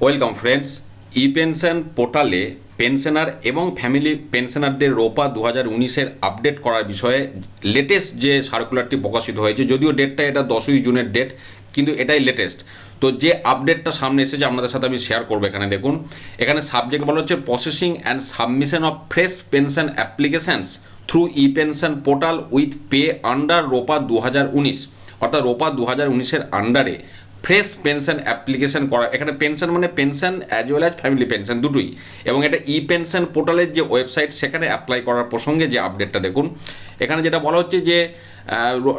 Welcome friends. E pension পোর্টালে pensioner এবং family পেনশনারদের রোপা 2019-এর আপডেট করার বিষয়ে লেটেস্ট যে সার্কুলারটি প্রকাশিত হয়েছে, যদিও ডেটটা এটা 10ই জুনের ডেট, কিন্তু এটাই লেটেস্ট। তো যে আপডেটটা সামনে এসেছে আপনাদের সাথে আমি শেয়ার করবো। এখানে দেখুন, এখানে সাবজেক্ট বলা হচ্ছে processing and submission of fresh pension applications through E pension portal with pay under রোপা 2019, অর্থাৎ রোপা 2019-এর আন্ডারে ফ্রেশ পেনশন অ্যাপ্লিকেশন করা। এখানে পেনশন মানে pension as well as family pension দুটোই, এবং এটা ই পেনশন পোর্টালের যে ওয়েবসাইট সেখানে অ্যাপ্লাই করার প্রসঙ্গে যে আপডেটটা দেখুন। এখানে যেটা বলা হচ্ছে যে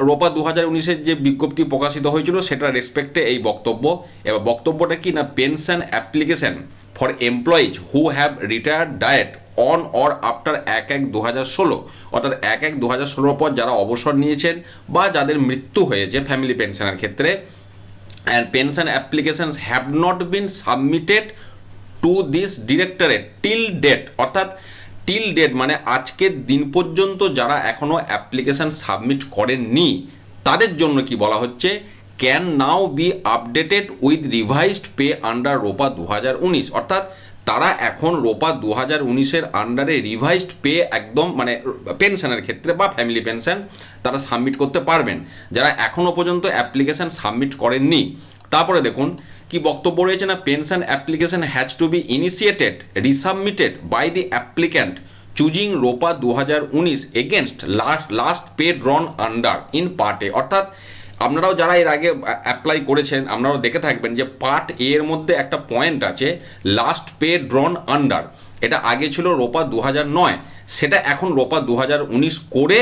রোপা 2019-এর যে বিজ্ঞপ্তি প্রকাশিত হয়েছিল সেটার রেসপেক্টে এই বক্তব্য। এবার বক্তব্যটা কি না, pension application for employees who have retired diet on or after 1/1/2016, অর্থাৎ 1/1/2016 পর যারা অবসর নিয়েছেন বা যাদের মৃত্যু হয়েছে ফ্যামিলি পেনশনের ক্ষেত্রে, and pension applications have not been submitted to this directorate till date, অর্থাৎ টিল ডেট মানে আজকের দিন পর্যন্ত যারা এখনো অ্যাপ্লিকেশন সাবমিট করেননি তাদের জন্য কি বলা হচ্ছে, can now B updated with revised pay under রোপা 2019, অর্থাৎ তারা এখন রোপা 2019-এর আন্ডারে রিভাইজড পে একদম মানে পেনশনের ক্ষেত্রে বা ফ্যামিলি পেনশন তারা সাবমিট করতে পারবেন যারা এখনও পর্যন্ত অ্যাপ্লিকেশন সাবমিট করেননি। তারপরে দেখুন কি বক্তব্য রয়েছে না, pension application has to be initiated resubmitted by the applicant choosing ROPA 2019 against last pay drawn under in part A, অর্থাৎ আপনারাও যারা এর আগে অ্যাপ্লাই করেছেন আপনারাও দেখে থাকবেন যে পার্ট এ এর মধ্যে একটা পয়েন্ট আছে লাস্ট পে ড্রন আন্ডার। এটা আগে ছিল রোপা 2009, সেটা এখন রোপা 2019 করে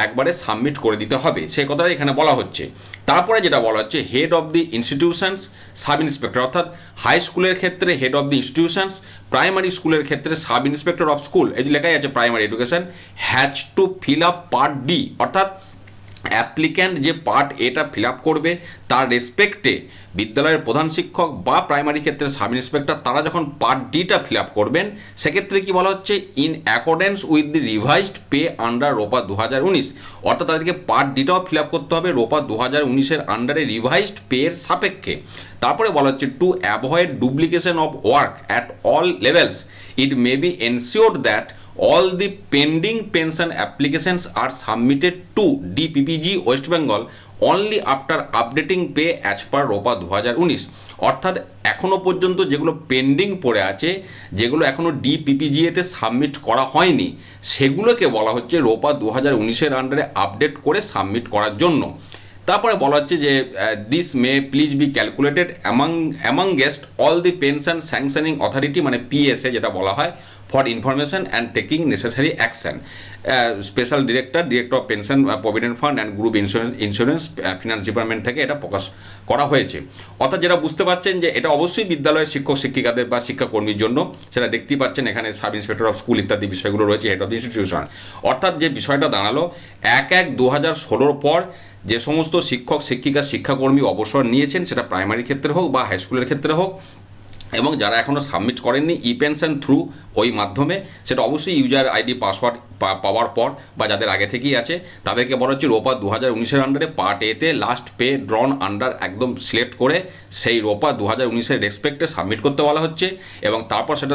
একবারে সাবমিট করে দিতে হবে, সেই কথাটা এখানে বলা হচ্ছে। তারপরে যেটা বলা হচ্ছে, head of the institutions sub inspector, অর্থাৎ হাই স্কুলের ক্ষেত্রে head of the institutions, primary স্কুলের ক্ষেত্রে সাব ইন্সপেক্টর অফ স্কুল, এই যে লেখাই আছে primary education, has to fill up part D, অর্থাৎ অ্যাপ্লিক্যান্ট যে পার্ট এটা ফিল আপ করবে তার রেসপেক্টে বিদ্যালয়ের প্রধান শিক্ষক বা প্রাইমারি ক্ষেত্রে সাব ইন্সপেক্টর তারা যখন পার্ট ডিটা ফিল আপ করবেন সেক্ষেত্রে কি বলা হচ্ছে, in accordance with the revised pay under রোপা 2019, অর্থাৎ তাদেরকে পার্ট ডিটাও ফিল আপ করতে হবে রোপা 2019-এর আন্ডারে রিভাইজড পে এর সাপেক্ষে। তারপরে বলা হচ্ছে, to avoid duplication of work at all levels it may be ensured that all the pending pension applications are submitted to DPPG West Bengal only after updating pay as per রোপা 2019, অর্থাৎ এখনো পর্যন্ত যেগুলো পেন্ডিং পড়ে আছে, যেগুলো এখনো ডিপিপিজিএতে submit করা হয়নি, সেগুলোকে বলা হচ্ছে রোপা 2019-এর আন্ডারে আপডেট করে সাবমিট করার জন্য। তারপরে বলা হচ্ছে যে this may please be calculated amongst all the pension sanctioning authority, মানে পিএসএ যেটা বলা হয়, for information and taking necessary action, special director of pension provident fund and group insurance finance department থেকে এটা প্রকাশ করা হয়েছে। অর্থাৎ যেটা বুঝতে পারছেন যে এটা অবশ্যই বিদ্যালয়ের শিক্ষক শিক্ষিকাদের বা শিক্ষাকর্মীর জন্য, সেটা দেখতেই পাচ্ছেন এখানে সাব ইন্সপেক্টর অফ স্কুল ইত্যাদি বিষয়গুলো রয়েছে, হেড অফ ইনস্টিটিউশন। অর্থাৎ যে বিষয়টা দাঁড়ালো 1/1/2016 পর যে সমস্ত শিক্ষক শিক্ষিকা শিক্ষাকর্মী অবসর নিয়েছেন, সেটা প্রাইমারি ক্ষেত্রে হোক বা হাই স্কুলের ক্ষেত্রে হোক, এবং যারা এখনও সাবমিট করেননি ই পেনশন থ্রু ওই মাধ্যমে, সেটা অবশ্যই ইউজার আইডি পাসওয়ার্ড পাওয়ার পর বা যাদের আগে থেকেই আছে তাদেরকে বলা হচ্ছে রোপা 2019-এর আন্ডারে পার্ট এতে লাস্ট পে ড্রন আন্ডার একদম সিলেক্ট করে সেই রোপা 2019-এর রেসপেক্টে সাবমিট করতে বলা হচ্ছে। এবং তারপর সেটা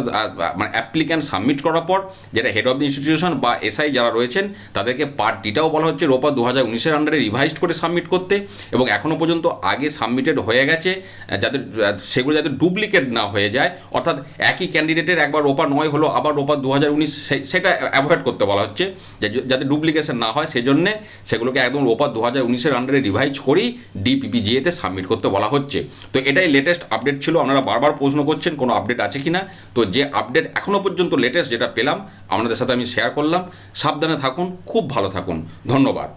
মানে অ্যাপ্লিক্যান্ট সাবমিট করার পর যেটা হেড অফ দি ইনস্টিটিউশন বা এসআই যারা রয়েছেন তাদেরকে পার্ট ডিটাও বলা হচ্ছে রোপা 2019-এর আন্ডারে রিভাইজড করে সাবমিট করতে, এবং এখনও পর্যন্ত আগে সাবমিটেড হয়ে গেছে যাদের সেগুলো যাতে ডুপ্লিকেট না হয়ে যায়, অর্থাৎ একই ক্যান্ডিডেটের একবার রোপা 9 হলো আবার রোপা 2019 সেটা অ্যাভয়েড করতে বলা হচ্ছে, যাতে ডুপ্লিকেশন না হয় সেজন্যে সেগুলোকে একদম রোপা 2019-এর আন্ডারে রিভাইজ করেই ডিপিপিজিএতে সাবমিট করতে বলা হচ্ছে। তো এটাই লেটেস্ট আপডেট ছিল। আপনারা বারবার প্রশ্ন করছেন কোনো আপডেট আছে কি না, তো যে আপডেট এখনও পর্যন্ত লেটেস্ট যেটা পেলাম আপনাদের সাথে আমি শেয়ার করলাম। সাবধানে থাকুন, খুব ভালো থাকুন, ধন্যবাদ।